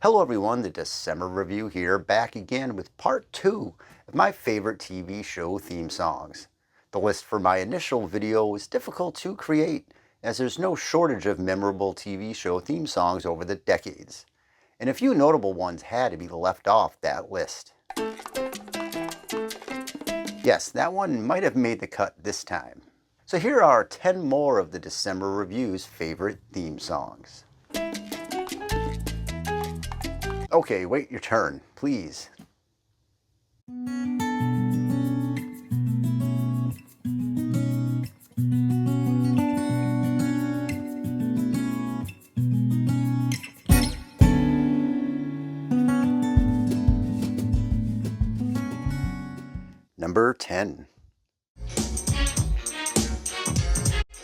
Hello everyone, the December Review here, back again with part 2 of my favorite TV show theme songs. The list for my initial video was difficult to create, as there's no shortage of memorable TV show theme songs over the decades, and a few notable ones had to be left off that list. Yes, that one might have made the cut this time. So here are 10 more of the December Review's favorite theme songs. Okay, wait your turn, please. Number 10.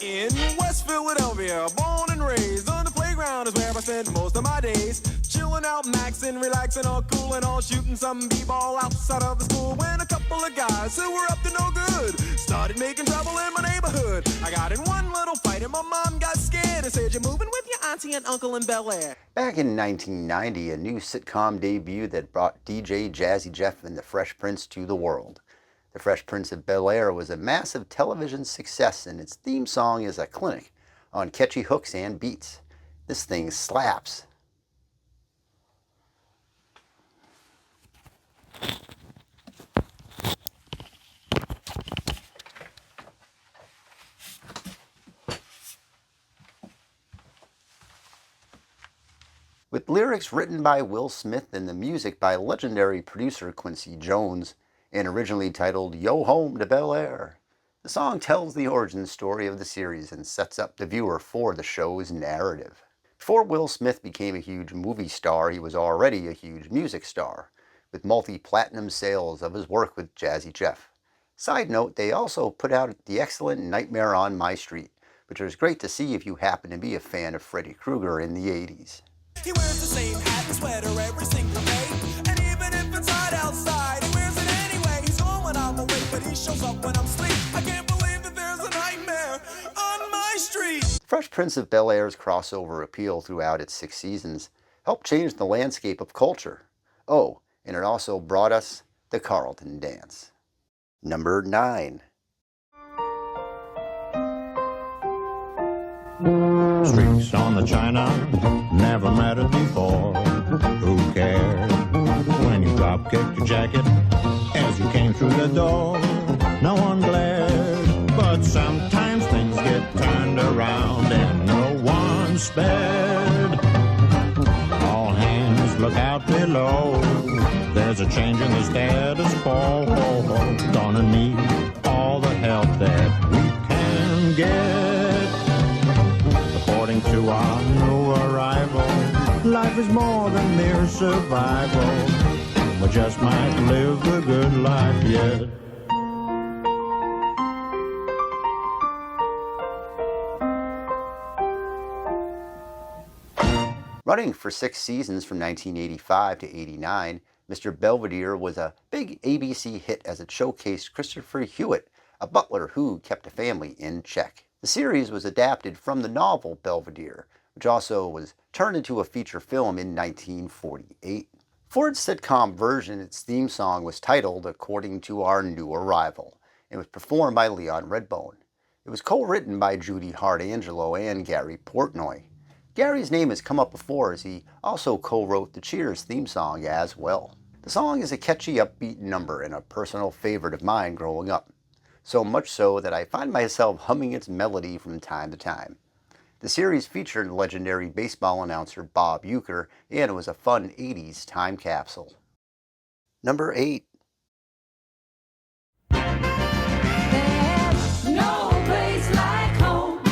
In West Philadelphia, born and raised, on the playground is where I spend most of my days. Chilling out, maxing, relaxing, all cool and all, shooting some b-ball outside of the school. When a couple of guys who were up to no good started making trouble in my neighborhood. I got in one little fight and my mom got scared and said, "You're moving with your auntie and uncle in Bel-Air." Back in 1990, a new sitcom debuted that brought DJ Jazzy Jeff and the Fresh Prince to the world. The Fresh Prince of Bel-Air was a massive television success, and its theme song is a clinic on catchy hooks and beats. This thing slaps. With lyrics written by Will Smith and the music by legendary producer Quincy Jones, and originally titled Yo Home to Bel-Air, the song tells the origin story of the series and sets up the viewer for the show's narrative. Before Will Smith became a huge movie star, he was already a huge music star, with multi-platinum sales of his work with Jazzy Jeff. Side note, they also put out the excellent Nightmare on My Street, which was great to see if you happen to be a fan of Freddy Krueger in the 80s. He wears the same hat and sweater every single day, and even if it's hot outside, he wears it anyway. He's gone when I'm awake, but he shows up when I'm asleep. I can't believe that there's a nightmare on my street. Fresh Prince of Bel-Air's crossover appeal throughout its 6 seasons helped change the landscape of culture. Oh, and it also brought us the Carlton Dance. Number 9. Streaks on the china, never mattered before. Who cared when you drop kicked your jacket as you came through the door? No one glared, but sometimes things get turned around and no one spared. All hands look out below. There's a change in the status quo. Gonna need all the help that we can get. According to our new arrival, life is more than mere survival. We just might live the good life yet. Running for 6 seasons from 1985 to 89, Mr. Belvedere was a big ABC hit as it showcased Christopher Hewitt, a butler who kept a family in check. The series was adapted from the novel Belvedere, which also was turned into a feature film in 1948. For its sitcom version, its theme song was titled According to Our New Arrival, and was performed by Leon Redbone. It was co-written by Judy Hart-Angelo and Gary Portnoy. Gary's name has come up before, as he also co-wrote the Cheers theme song as well. The song is a catchy, upbeat number and a personal favorite of mine growing up. So much so that I find myself humming its melody from time to time. The series featured legendary baseball announcer Bob Uecker, and it was a fun 80s time capsule. Number 8. There's no place like home.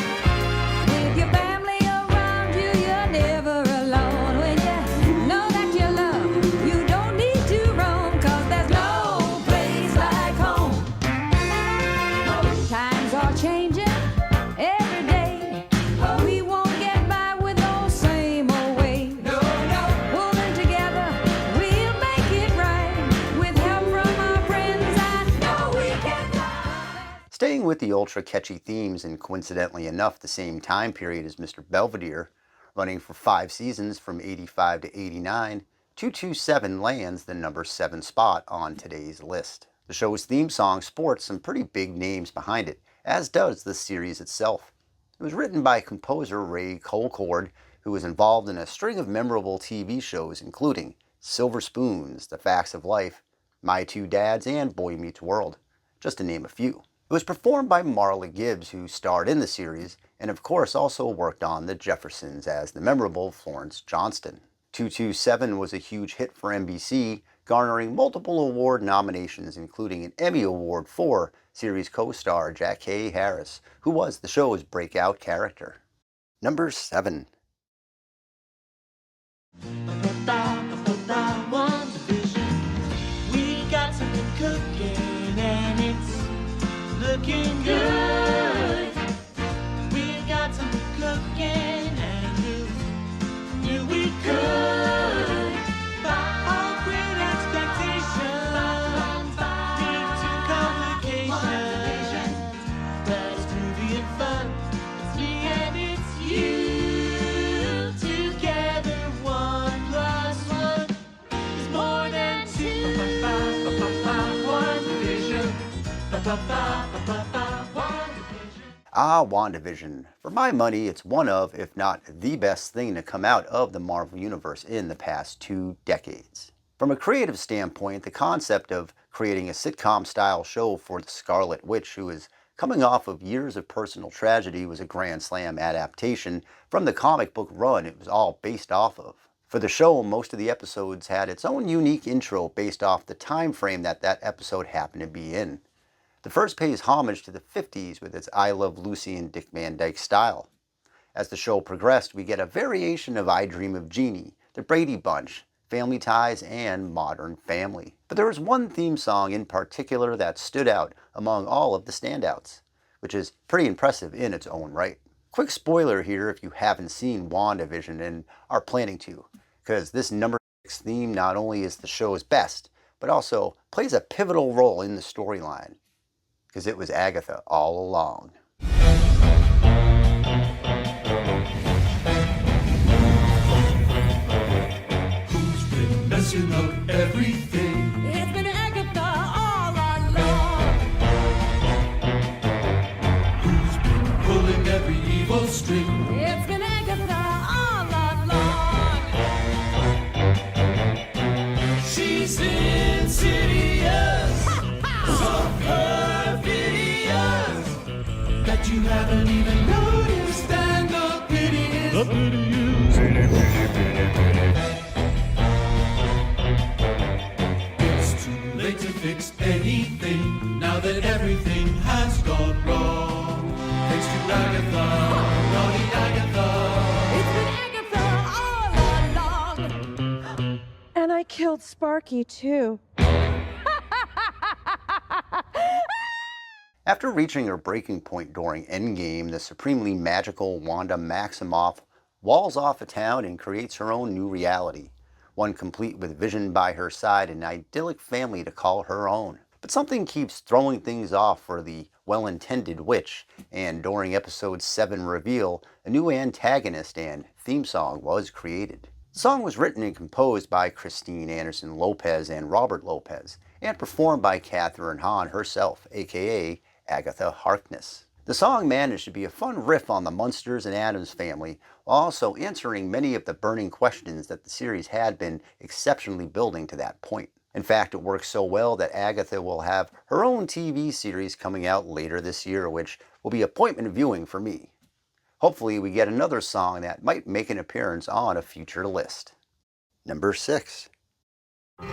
With your family around you, you're never alone. When you know that you're loved, you don't need to roam, 'cause there's no place like home. Times are changing every day. We won't get by with those same old ways. No, no. Pulling together, we'll make it right. With help from our friends, I know we can fly. Staying with the ultra catchy themes and coincidentally enough the same time period as Mr. Belvedere, Running for 5 seasons from 85 to 89, 227 lands the number 7 spot on today's list. The show's theme song sports some pretty big names behind it, as does the series itself. It was written by composer Ray Colcord, who was involved in a string of memorable TV shows including Silver Spoons, The Facts of Life, My Two Dads, and Boy Meets World, just to name a few. It was performed by Marla Gibbs, who starred in the series, and of course also worked on The Jeffersons as the memorable Florence Johnston. 227 was a huge hit for NBC, garnering multiple award nominations, including an Emmy Award for series co-star Jackée Harris, who was the show's breakout character. Number 7. WandaVision. We got something cooking and it's looking good. We got something cooking and knew we could. All great expectations lead to complications, but it's groovy and fun. It's me and it's you. Together 1 plus 1 is more than 2. WandaVision. WandaVision. For my money, it's one of, if not the best thing to come out of the Marvel Universe in the past 2 decades. From a creative standpoint, the concept of creating a sitcom-style show for the Scarlet Witch, who is coming off of years of personal tragedy, was a grand slam adaptation from the comic book run it was all based off of. For the show, most of the episodes had its own unique intro based off the time frame that episode happened to be in. The first pays homage to the 50s with its I Love Lucy and Dick Van Dyke style. As the show progressed, we get a variation of I Dream of Jeannie, The Brady Bunch, Family Ties, and Modern Family. But there was one theme song in particular that stood out among all of the standouts, which is pretty impressive in its own right. Quick spoiler here if you haven't seen WandaVision and are planning to, because this number 6 theme not only is the show's best, but also plays a pivotal role in the storyline, because it was Agatha all along. Who's been messing up everything? It's been Agatha all along. Who's been pulling every evil string? It's been Agatha all along. She's insidious, so perfidious that you haven't even noticed, and the pity is it's too late to fix anything now that everything has gone wrong. Thanks to Agatha, naughty Agatha. It's been Agatha all along. And I killed Sparky, too. After reaching her breaking point during Endgame, the supremely magical Wanda Maximoff walls off a town and creates her own new reality, one complete with Vision by her side and an idyllic family to call her own. But something keeps throwing things off for the well-intended witch, and during episode 7 reveal, a new antagonist and theme song was created. The song was written and composed by Christine Anderson Lopez and Robert Lopez, and performed by Catherine Hahn herself, aka Agatha Harkness. The song managed to be a fun riff on the Munsters and Addams family, while also answering many of the burning questions that the series had been exceptionally building to that point. In fact, it works so well that Agatha will have her own TV series coming out later this year, which will be appointment viewing for me. Hopefully we get another song that might make an appearance on a future list. Number 6. In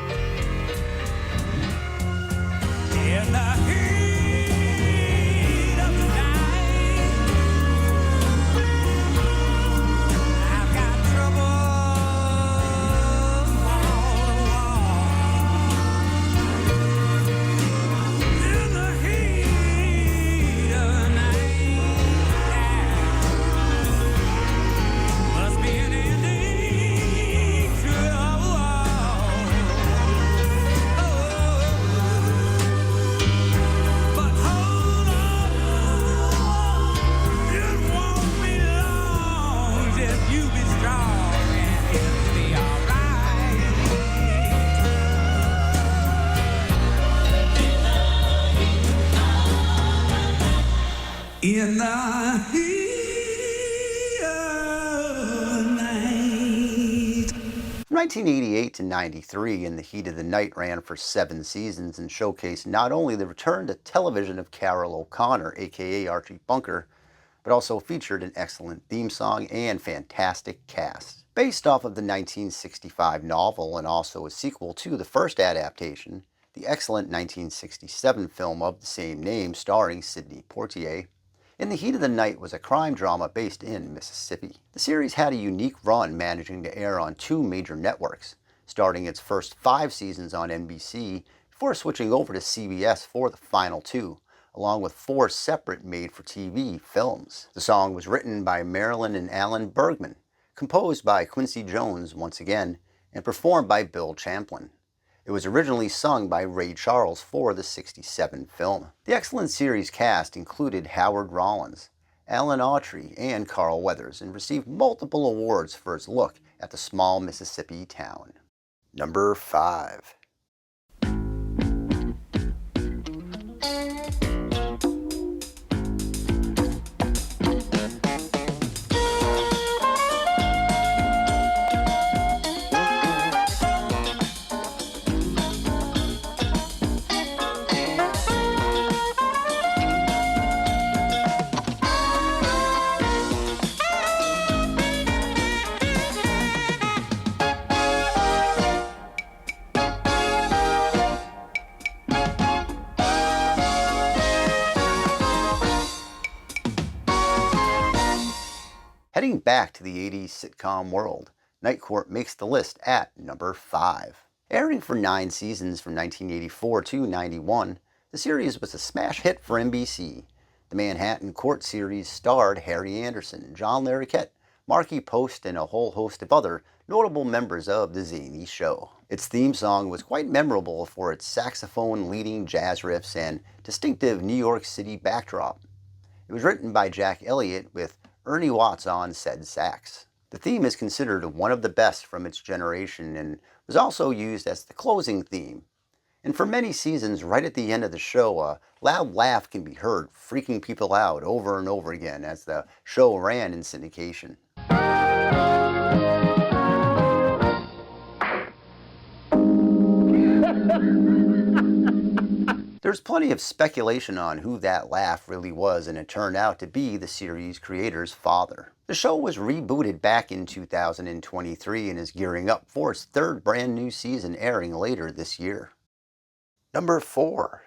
the heat of the night, I've got trouble wall to wall. In the heat of the night, must be an ending to it all. in the heat of the night. From 1988 to 93, In the Heat of the Night ran for 7 seasons and showcased not only the return to television of Carol O'Connor, aka Archie Bunker, but also featured an excellent theme song and fantastic cast. Based off of the 1965 novel and also a sequel to the first adaptation, the excellent 1967 film of the same name starring Sidney Poitier, In the Heat of the Night was a crime drama based in Mississippi. The series had a unique run, managing to air on 2 major networks, starting its first 5 seasons on NBC before switching over to CBS for the final 2, along with 4 separate made-for-TV films. The song was written by Marilyn and Alan Bergman, composed by Quincy Jones once again, and performed by Bill Champlin. It was originally sung by Ray Charles for the '67 film. The excellent series cast included Howard Rollins, Alan Autry, and Carl Weathers, and received multiple awards for its look at the small Mississippi town. Number 5. Heading back to the 80s sitcom world, Night Court makes the list at number 5. Airing for 9 seasons from 1984 to 91, the series was a smash hit for NBC. The Manhattan Court series starred Harry Anderson, John Larroquette, Marky Post, and a whole host of other notable members of the zany show. Its theme song was quite memorable for its saxophone-leading jazz riffs and distinctive New York City backdrop. It was written by Jack Elliott with Ernie Watts on said sax. The theme is considered one of the best from its generation and was also used as the closing theme. And for many seasons, right at the end of the show, a loud laugh can be heard, freaking people out over and over again as the show ran in syndication. There's plenty of speculation on who that laugh really was, and it turned out to be the series creator's father. The show was rebooted back in 2023 and is gearing up for its 3rd brand new season airing later this year. Number 4.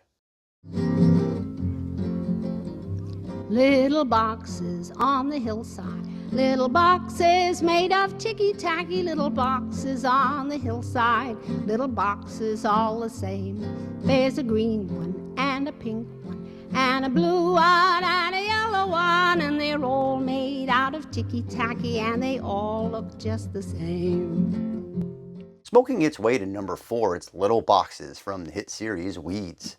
Little boxes on the hillside, little boxes made of ticky-tacky, little boxes on the hillside, little boxes all the same. There's a green one and a pink one and a blue one and a yellow one, and they're all made out of ticky-tacky and they all look just the same. Smoking its way to number 4, it's Little Boxes from the hit series Weeds.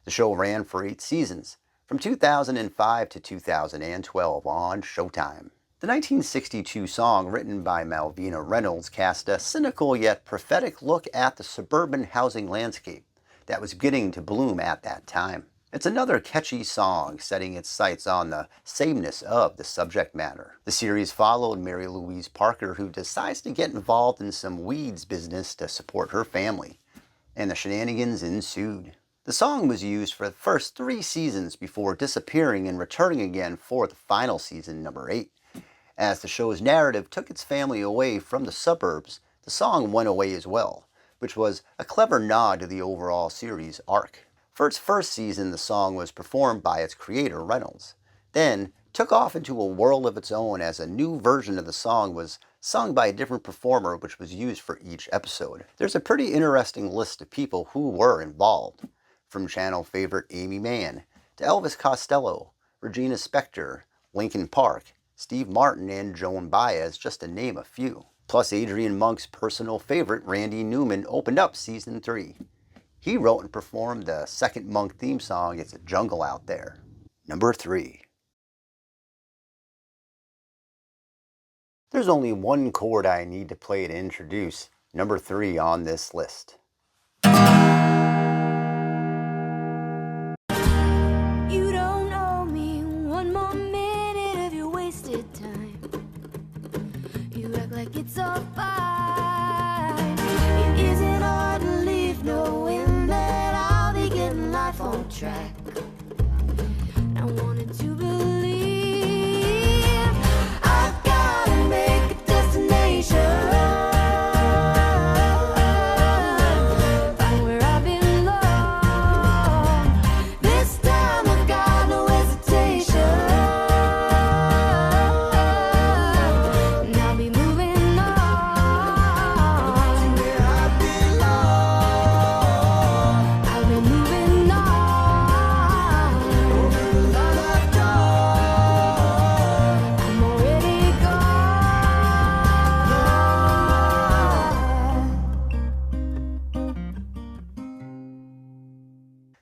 The show ran for 8 seasons, from 2005 to 2012 on Showtime. The 1962 song, written by Malvina Reynolds, cast a cynical yet prophetic look at the suburban housing landscape that was beginning to bloom at that time. It's another catchy song, setting its sights on the sameness of the subject matter. The series followed Mary Louise Parker, who decides to get involved in some weeds business to support her family, and the shenanigans ensued. The song was used for the first 3 seasons before disappearing and returning again for the final season, number 8. As the show's narrative took its family away from the suburbs, the song went away as well, which was a clever nod to the overall series arc. For its first season, the song was performed by its creator, Reynolds, then took off into a world of its own as a new version of the song was sung by a different performer, which was used for each episode. There's a pretty interesting list of people who were involved, from channel favorite Amy Mann to Elvis Costello, Regina Spektor, Linkin Park, Steve Martin, and Joan Baez, just to name a few. Plus, Adrian Monk's personal favorite, Randy Newman, opened up season 3. He wrote and performed the second Monk theme song, It's a Jungle Out There. Number 3. There's only one chord I need to play to introduce number 3 on this list. You don't owe me one more so fine. It isn't hard to leave knowing that I'll be getting life on track. I wanted to believe I've gotta make a destination. Find where I belong. This time I've got no hesitation. And I'll be moving on to where I belong. I'll be moving on over the line I've drawn. I'm already gone.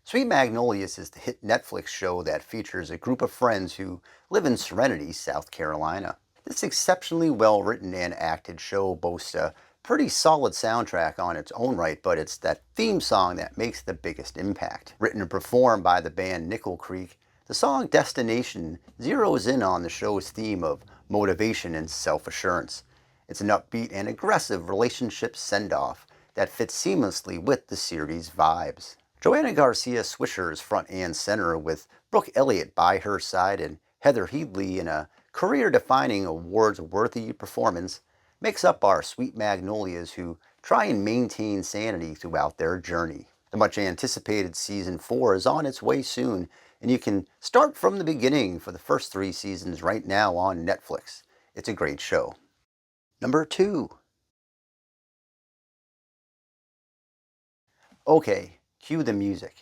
Sweet Magnolias is the hit Netflix show that features a group of friends who live in Serenity, South Carolina. This exceptionally well-written and acted show boasts a pretty solid soundtrack on its own right, but it's that theme song that makes the biggest impact. Written and performed by the band Nickel Creek, the song Destination zeroes in on the show's theme of motivation and self-assurance. It's an upbeat and aggressive relationship send-off that fits seamlessly with the series' vibes. Joanna Garcia Swisher is front and center, with Brooke Elliott by her side, and Heather Headley, in a career-defining, awards-worthy performance, makes up our Sweet Magnolias, who try and maintain sanity throughout their journey. The much-anticipated Season 4 is on its way soon, and you can start from the beginning for the first 3 seasons right now on Netflix. It's a great show. Number 2. Okay, cue the music.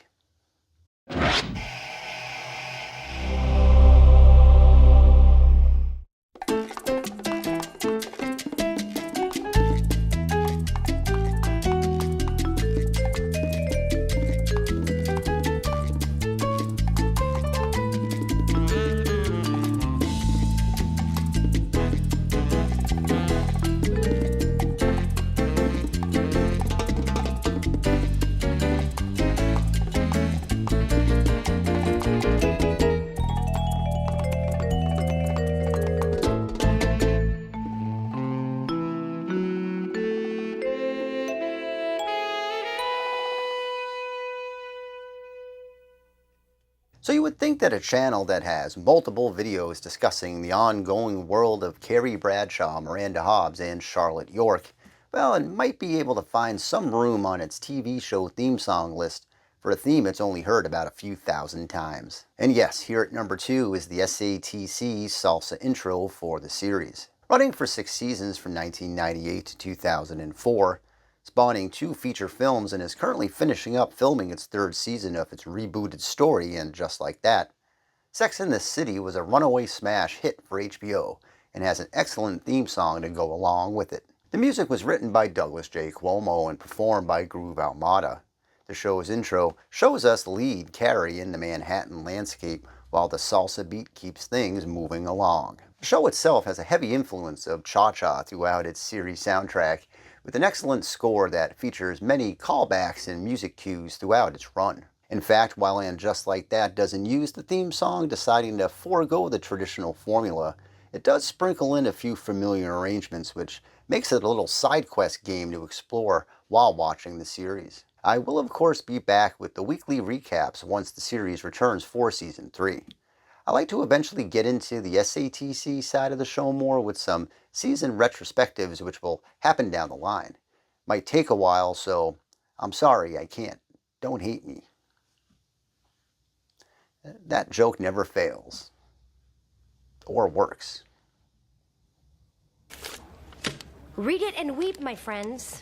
So you would think that a channel that has multiple videos discussing the ongoing world of Carrie Bradshaw, Miranda Hobbs, and Charlotte York, well, it might be able to find some room on its TV show theme song list for a theme it's only heard about a few thousand times. And yes, here at number 2 is the SATC salsa intro for the series. Running for 6 seasons from 1998 to 2004, spawning 2 feature films, and is currently finishing up filming its 3rd season of its rebooted story, and just like that, Sex and the City was a runaway smash hit for HBO and has an excellent theme song to go along with it. The music was written by Douglas J. Cuomo and performed by Groove Almada. The show's intro shows us lead Carrie in the Manhattan landscape while the salsa beat keeps things moving along. The show itself has a heavy influence of cha-cha throughout its series soundtrack, with an excellent score that features many callbacks and music cues throughout its run. In fact, while And Just Like That doesn't use the theme song, deciding to forego the traditional formula, it does sprinkle in a few familiar arrangements, which makes it a little side quest game to explore while watching the series. I will of course be back with the weekly recaps once the series returns for Season 3. I like to eventually get into the SATC side of the show more with some season retrospectives, which will happen down the line. Might take a while, so I'm sorry I can't. Don't hate me. That joke never fails. Or works. Read it and weep, my friends.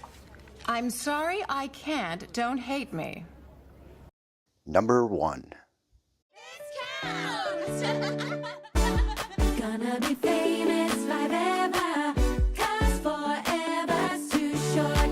I'm sorry I can't. Don't hate me. Number 1. Gonna be famous forever, 'cause forever's too short.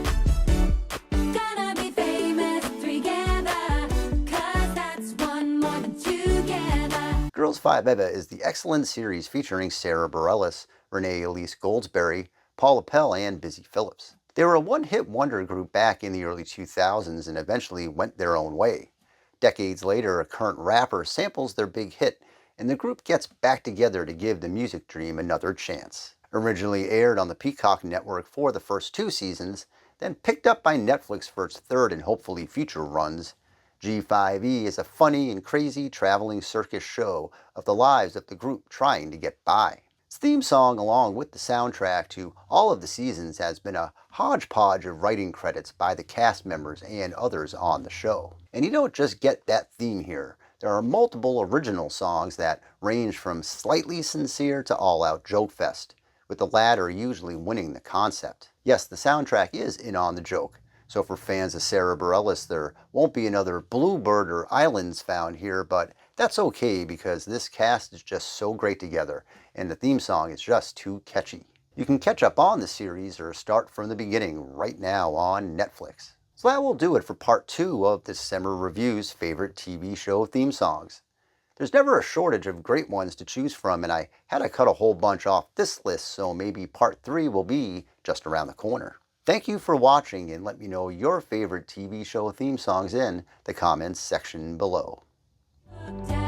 Gonna be famous together, 'cause that's one more than together. Girls 5 Eva is the excellent series featuring Sarah Bareilles, Renee Elise Goldsberry, Paula Pell, and Busy Phillips. They were a one-hit wonder group back in the early 2000s and eventually went their own way. Decades later, a current rapper samples their big hit, and the group gets back together to give the music dream another chance. Originally aired on the Peacock network for the first 2 seasons, then picked up by Netflix for its third and hopefully future runs, G5E is a funny and crazy traveling circus show of the lives of the group trying to get by. Its theme song, along with the soundtrack to all of the seasons, has been a hodgepodge of writing credits by the cast members and others on the show. And you don't just get that theme here. There are multiple original songs that range from slightly sincere to all-out joke fest, with the latter usually winning the concept. Yes, the soundtrack is in on the joke, so for fans of Sarah Bareilles, there won't be another Bluebird or Islands found here, but that's okay because this cast is just so great together, and the theme song is just too catchy. You can catch up on the series or start from the beginning right now on Netflix. So that will do it for part 2 of this Summer Review's favorite TV show theme songs. There's never a shortage of great ones to choose from, and I had to cut a whole bunch off this list, so maybe part 3 will be just around the corner. Thank you for watching, and let me know your favorite TV show theme songs in the comments section below. Down